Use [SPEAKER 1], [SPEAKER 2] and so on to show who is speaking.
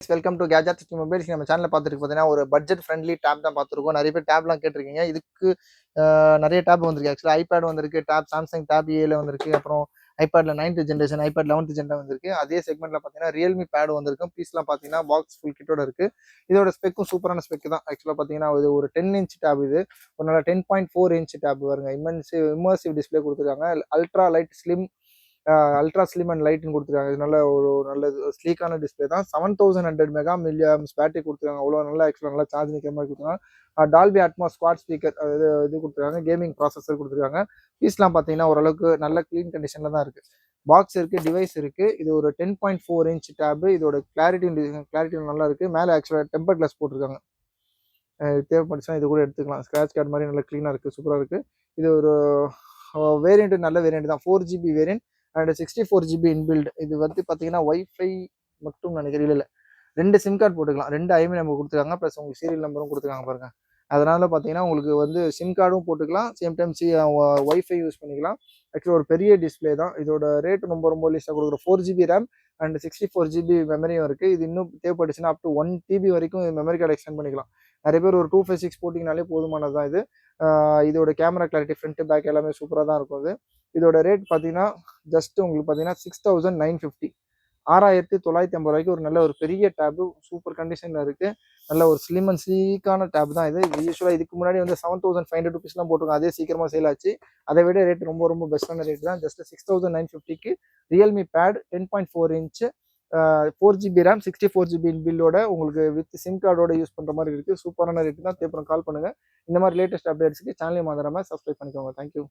[SPEAKER 1] Friends, welcome to gadgets mobiles. நம்ம சேனலில் பார்த்துருக்கு பார்த்தீங்கன்னா ஒரு பட்ஜெட் ஃப்ரெண்ட்லி டேப் தான் பார்த்துருக்கோம். நிறைய பேர் டேப்லாம் கேட்டிருக்கீங்க. இதுக்கு நிறைய டேப் வந்திருக்கு. ஆக்சுவலாக ஐபேட் வந்திருக்கு, டேப் சாம்சங் டேப் ஏல வந்திருக்கு, அப்புறம் ஐபேட்ல 9th generation, iPad 11th generation வந்திருக்கு. அதே செக்மெண்ட்ல பார்த்தீங்கன்னா ரியல்மி பேட் வந்திருக்கும். பீஸ்லாம் பார்த்தீங்கன்னா பாக்ஸ் ஃபுல் கிட்டோட இருக்கு. இதோட ஸ்பெக்கும் சூப்பரான ஸ்பெக் தான். ஆக்சுவலாக பார்த்தீங்கன்னா இது ஒரு 10 இன்ச் டேப். இது ஒரு நல்ல 10.4 இன்ச் டேப் வருங்க. இம்மர்சிவ் டிஸ்பிளே கொடுத்துருக்காங்க. Ultra light slim ultra slim and லைட்னு கொடுத்துருக்காங்க. இது நல்ல ஸ்லீக்கான டிஸ்பிளே தான். 7100 மெகா மில்லியம்ஸ் பேட்டரி கொடுத்துருக்காங்க. அவ்வளோ நல்லா ஆக்சுவலாக நல்லா சார்ஜ் நிற்கிற மாதிரி கொடுத்துருக்காங்க. டால்பி அட்மாஸ் ஸ்குவாட் ஸ்பீக்கர் இது கொடுத்துருக்காங்க. கேமிங் ப்ராசஸர் கொடுத்துருக்காங்க. பீஸ்லாம் பார்த்தீங்கன்னா ஓரளவுக்கு நல்ல க்ளீன் கண்டிஷனில் தான் இருக்குது. பாக்ஸ் இருக்குது, டிவைஸ் இருக்குது. இது ஒரு 10.4 இன்ச் டேபு. இதோட கிளாரிட்டி நல்லா இருக்குது. மேலே ஆக்சுவலாக டெம்பர் கிளாஸ் போட்டிருக்காங்க. தேவைப்பட்டுச்சுன்னா இது கூட எடுத்துக்கலாம். ஸ்க்ராட்ச் கார்டு மாதிரி நல்லா க்ளீனாக இருக்குது, சூப்பராக இருக்குது. இது ஒரு வேரியண்ட், நல்ல வேரியண்ட் தான். 4GB variant and 64GB inbuilt. இது வந்து பார்த்தீங்கன்னா ஒய்ஃபை மட்டும் நினைக்கிறேன். இல்லை, 2 சிம் கார்டு போட்டுக்கலாம். 2 ஐஎம்இ நம்பர் கொடுத்துருக்காங்க, ப்ளஸ் உங்களுக்கு சீரியல் நம்பரும் கொடுத்துருக்காங்க பாருங்க. அதனால பார்த்தீங்கன்னா உங்களுக்கு வந்து சிம் கார்டும் போட்டுக்கலாம், சேம் டைம் ஒய்ஃபை யூஸ் பண்ணிக்கலாம். ஆக்சுவலாக ஒரு பெரிய டிஸ்பிளே தான். இதோட ரேட் ரொம்ப லீஸ்டாக கொடுக்குற 4GB ரேம் அண்ட் 64GB மெமரியும் இருக்குது. இது இன்னும் தேவைப்பட்டுச்சுன்னா அப் டு 1TB வரைக்கும் மெமரி கார்டு எக்ஸ்டெண்ட் பண்ணிக்கலாம். நிறைய பேர் ஒரு 256 போட்டிங்கனாலே போதுமானது தான் இது. இதோட கேமரா கிளாரிட்டி ஃப்ரண்ட் பேக் எல்லாமே சூப்பராக தான் இருக்கும். இதோட ரேட் பார்த்தீங்கன்னா ஜஸ்ட் உங்களுக்கு பார்த்தீங்கன்னா 6950, 6950 ரூபாய்க்கு ஒரு நல்ல ஒரு பெரிய டேபு, சூப்பர் கண்டிஷனில் இருக்குது. நல்ல ஒரு ஸ்லிம் அண்ட் ஸ்லீக்கான டேப் தான் இது. யூஸ்வலாக இதுக்கு முன்னாடி வந்து 7500 ருபீஸ்லாம் போட்டிருக்கோம். அதே சீக்கிரமாக சேல் ஆச்சு. அதை விட ரேட் ரொம்ப பெஸ்ட்டான ரேட் தான். ஜஸ்ட் 6950க்கு Realme pad 10.4 inch 4GB RAM 64GB இன்பில்டோட உங்களுக்கு வித் சிம் கார்டோட யூஸ் பண்ணுற மாதிரி இருக்குது. சூப்பரான ரேட்டு தான். தேப்புறம் கால் பண்ணுங்கள். இந்த மாதிரி லேட்டஸ்ட் அப்டேட்ஸுக்கு சேனலையும் மறந்துடாமல் சப்ஸ்கிரைப் பண்ணிக்கோங்க. தேங்க்யூ.